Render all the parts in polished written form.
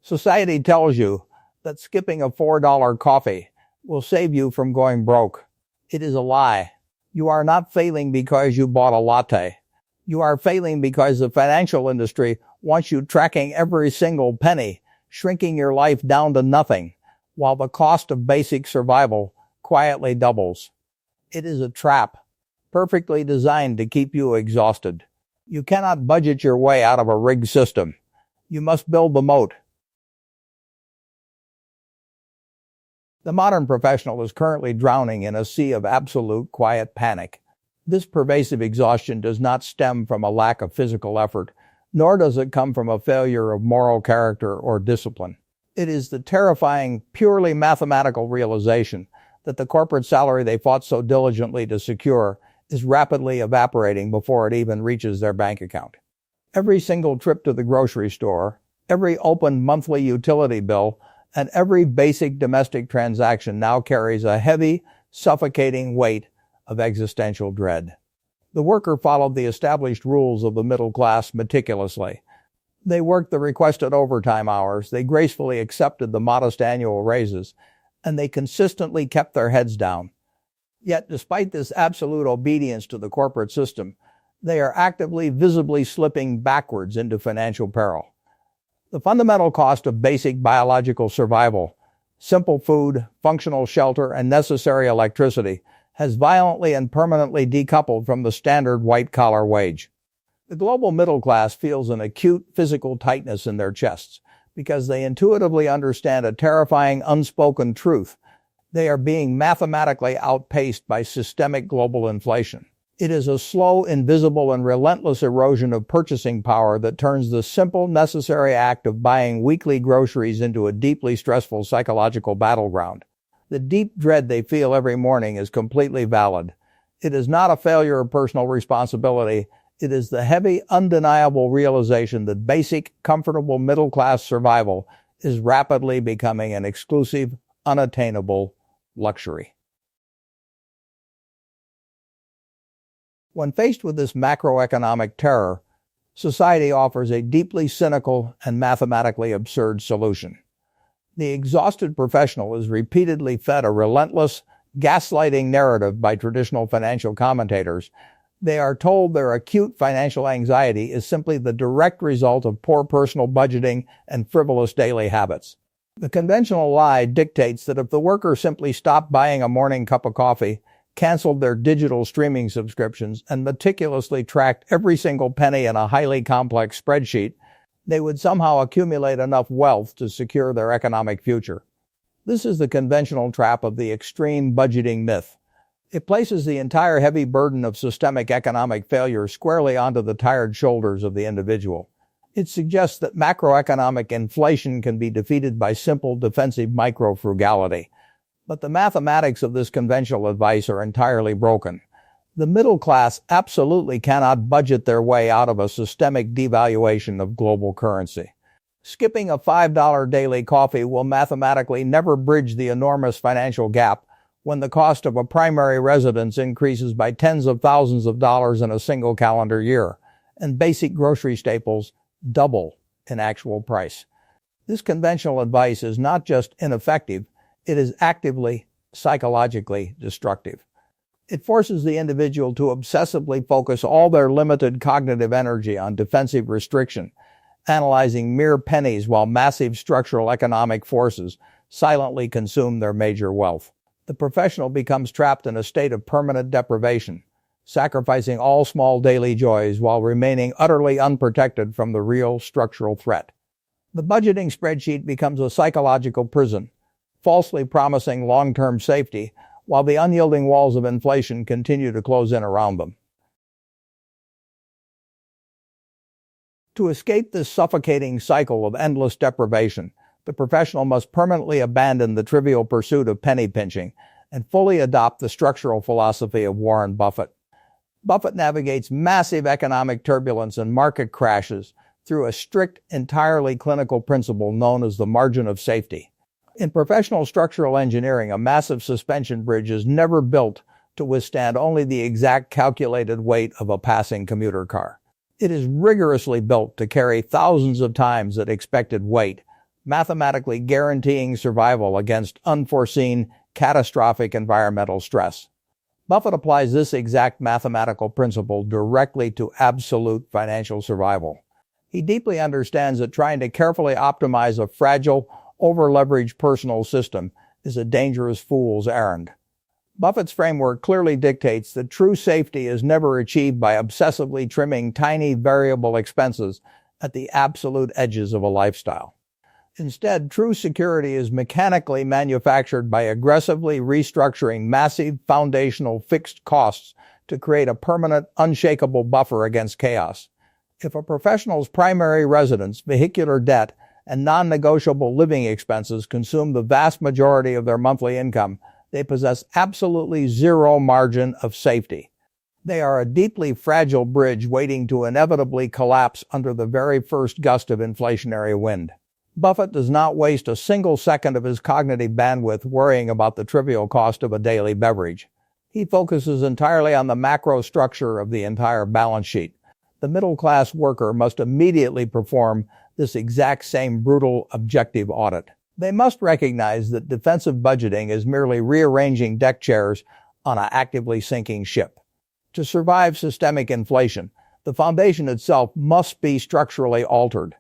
Society tells you that skipping a $4 coffee will save you from going broke. It is a lie. You are not failing because you bought a latte. You are failing because the financial industry wants you tracking every single penny, shrinking your life down to nothing, while the cost of basic survival quietly doubles. It is a trap, perfectly designed to keep you exhausted. You cannot budget your way out of a rigged system. You must build the moat. The modern professional is currently drowning in a sea of absolute quiet panic. This pervasive exhaustion does not stem from a lack of physical effort, nor does it come from a failure of moral character or discipline. It is the terrifying, purely mathematical realization that the corporate salary they fought so diligently to secure is rapidly evaporating before it even reaches their bank account. Every single trip to the grocery store, every open monthly utility bill, and every basic domestic transaction now carries a heavy, suffocating weight of existential dread. The worker followed the established rules of the middle class meticulously. They worked the requested overtime hours, they gracefully accepted the modest annual raises, and they consistently kept their heads down. Yet, despite this absolute obedience to the corporate system, they are actively, visibly slipping backwards into financial peril. The fundamental cost of basic biological survival, simple food, functional shelter, and necessary electricity, has violently and permanently decoupled from the standard white-collar wage. The global middle class feels an acute physical tightness in their chests because they intuitively understand a terrifying unspoken truth. They are being mathematically outpaced by systemic global inflation. It is a slow, invisible, and relentless erosion of purchasing power that turns the simple, necessary act of buying weekly groceries into a deeply stressful psychological battleground. The deep dread they feel every morning is completely valid. It is not a failure of personal responsibility. It is the heavy, undeniable realization that basic, comfortable middle-class survival is rapidly becoming an exclusive, unattainable luxury. When faced with this macroeconomic terror, society offers a deeply cynical and mathematically absurd solution. The exhausted professional is repeatedly fed a relentless, gaslighting narrative by traditional financial commentators. They are told their acute financial anxiety is simply the direct result of poor personal budgeting and frivolous daily habits. The conventional lie dictates that if the worker simply stopped buying a morning cup of coffee, canceled their digital streaming subscriptions, and meticulously tracked every single penny in a highly complex spreadsheet, they would somehow accumulate enough wealth to secure their economic future. This is the conventional trap of the extreme budgeting myth. It places the entire heavy burden of systemic economic failure squarely onto the tired shoulders of the individual. It suggests that macroeconomic inflation can be defeated by simple defensive micro-frugality. But the mathematics of this conventional advice are entirely broken. The middle class absolutely cannot budget their way out of a systemic devaluation of global currency. Skipping a $5 daily coffee will mathematically never bridge the enormous financial gap when the cost of a primary residence increases by tens of thousands of dollars in a single calendar year, and basic grocery staples double in actual price. This conventional advice is not just ineffective, it is actively, psychologically destructive. It forces the individual to obsessively focus all their limited cognitive energy on defensive restriction, analyzing mere pennies while massive structural economic forces silently consume their major wealth. The professional becomes trapped in a state of permanent deprivation, sacrificing all small daily joys while remaining utterly unprotected from the real structural threat. The budgeting spreadsheet becomes a psychological prison, falsely promising long-term safety, while the unyielding walls of inflation continue to close in around them. To escape this suffocating cycle of endless deprivation, the professional must permanently abandon the trivial pursuit of penny pinching and fully adopt the structural philosophy of Warren Buffett. Buffett navigates massive economic turbulence and market crashes through a strict, entirely clinical principle known as the margin of safety. In professional structural engineering, a massive suspension bridge is never built to withstand only the exact calculated weight of a passing commuter car. It is rigorously built to carry thousands of times that expected weight, mathematically guaranteeing survival against unforeseen, catastrophic environmental stress. Buffett applies this exact mathematical principle directly to absolute financial survival. He deeply understands that trying to carefully optimize a fragile, over-leveraged personal system is a dangerous fool's errand. Buffett's framework clearly dictates that true safety is never achieved by obsessively trimming tiny variable expenses at the absolute edges of a lifestyle. Instead, true security is mechanically manufactured by aggressively restructuring massive foundational fixed costs to create a permanent, unshakable buffer against chaos. If a professional's primary residence, vehicular debt, and non-negotiable living expenses consume the vast majority of their monthly income, they possess absolutely zero margin of safety. They are a deeply fragile bridge waiting to inevitably collapse under the very first gust of inflationary wind. Buffett does not waste a single second of his cognitive bandwidth worrying about the trivial cost of a daily beverage. He focuses entirely on the macro structure of the entire balance sheet. The middle-class worker must immediately perform this exact same brutal objective audit. They must recognize that defensive budgeting is merely rearranging deck chairs on an actively sinking ship. To survive systemic inflation, the foundation itself must be structurally altered.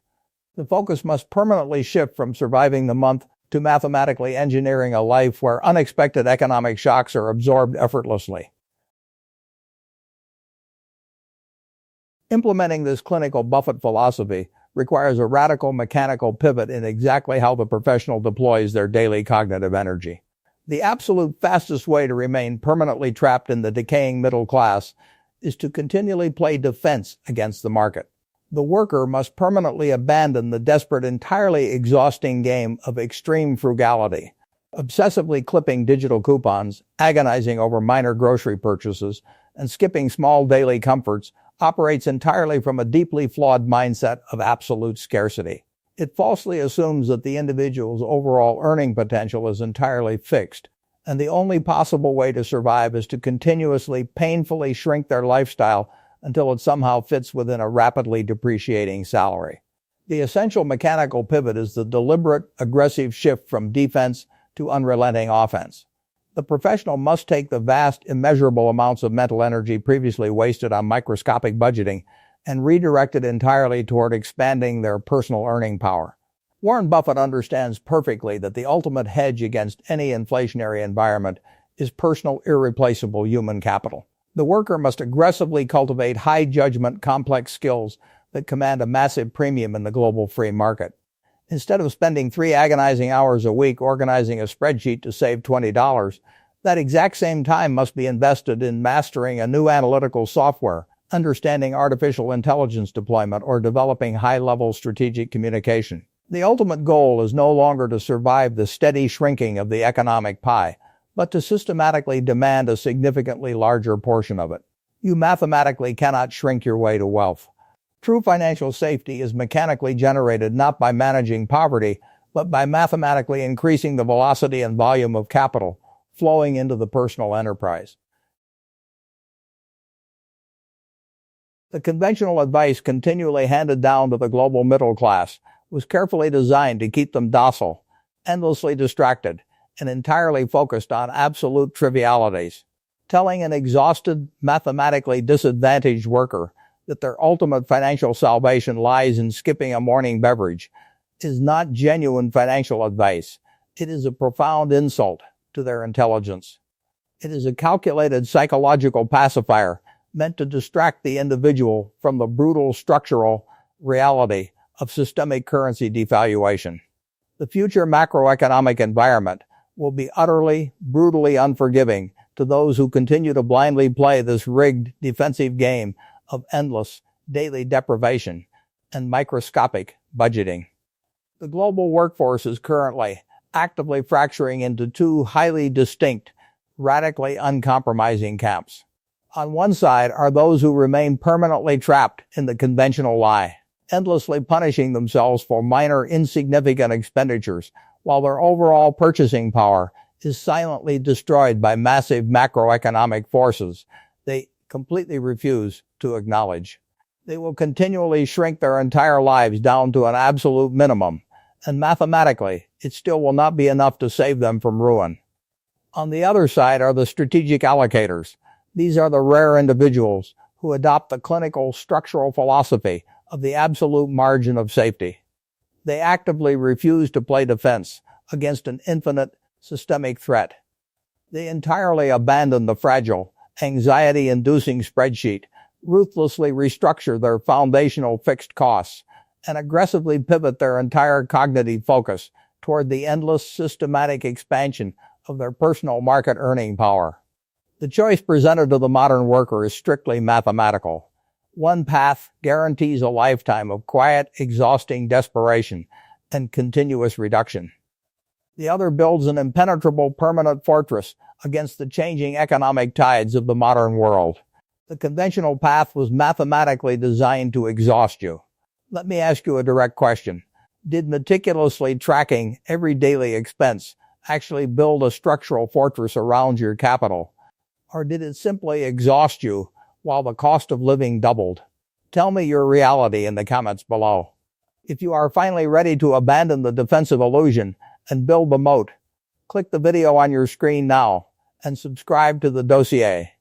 The focus must permanently shift from surviving the month to mathematically engineering a life where unexpected economic shocks are absorbed effortlessly. Implementing this clinical Buffett philosophy requires a radical mechanical pivot in exactly how the professional deploys their daily cognitive energy. The absolute fastest way to remain permanently trapped in the decaying middle class is to continually play defense against the market. The worker must permanently abandon the desperate, entirely exhausting game of extreme frugality, obsessively clipping digital coupons, agonizing over minor grocery purchases, and skipping small daily comforts operates entirely from a deeply flawed mindset of absolute scarcity. It falsely assumes that the individual's overall earning potential is entirely fixed, and the only possible way to survive is to continuously, painfully shrink their lifestyle until it somehow fits within a rapidly depreciating salary. The essential mechanical pivot is the deliberate, aggressive shift from defense to unrelenting offense. The professional must take the vast, immeasurable amounts of mental energy previously wasted on microscopic budgeting and redirect it entirely toward expanding their personal earning power. Warren Buffett understands perfectly that the ultimate hedge against any inflationary environment is personal, irreplaceable human capital. The worker must aggressively cultivate high-judgment, complex skills that command a massive premium in the global free market. Instead of spending 3 agonizing hours a week organizing a spreadsheet to save $20, that exact same time must be invested in mastering a new analytical software, understanding artificial intelligence deployment, or developing high-level strategic communication. The ultimate goal is no longer to survive the steady shrinking of the economic pie, but to systematically demand a significantly larger portion of it. You mathematically cannot shrink your way to wealth. True financial safety is mechanically generated not by managing poverty, but by mathematically increasing the velocity and volume of capital flowing into the personal enterprise. The conventional advice continually handed down to the global middle class was carefully designed to keep them docile, endlessly distracted, and entirely focused on absolute trivialities. Telling an exhausted, mathematically disadvantaged worker that their ultimate financial salvation lies in skipping a morning beverage is not genuine financial advice. It is a profound insult to their intelligence. It is a calculated psychological pacifier meant to distract the individual from the brutal structural reality of systemic currency devaluation. The future macroeconomic environment will be utterly, brutally unforgiving to those who continue to blindly play this rigged defensive game of endless daily deprivation and microscopic budgeting. The global workforce is currently actively fracturing into 2 highly distinct, radically uncompromising camps. On one side are those who remain permanently trapped in the conventional lie, endlessly punishing themselves for minor, insignificant expenditures, while their overall purchasing power is silently destroyed by massive macroeconomic forces they completely refuse to acknowledge. They will continually shrink their entire lives down to an absolute minimum, and mathematically, it still will not be enough to save them from ruin. On the other side are the strategic allocators. These are the rare individuals who adopt the clinical structural philosophy of the absolute margin of safety. They actively refuse to play defense against an infinite systemic threat. They entirely abandon the fragile, anxiety-inducing spreadsheet, ruthlessly restructure their foundational fixed costs, and aggressively pivot their entire cognitive focus toward the endless systematic expansion of their personal market earning power. The choice presented to the modern worker is strictly mathematical. One path guarantees a lifetime of quiet, exhausting desperation and continuous reduction. The other builds an impenetrable permanent fortress against the changing economic tides of the modern world. The conventional path was mathematically designed to exhaust you. Let me ask you a direct question. Did meticulously tracking every daily expense actually build a structural fortress around your capital? Or did it simply exhaust you while the cost of living doubled? Tell me your reality in the comments below. If you are finally ready to abandon the defensive illusion and build the moat, click the video on your screen now and subscribe to the dossier.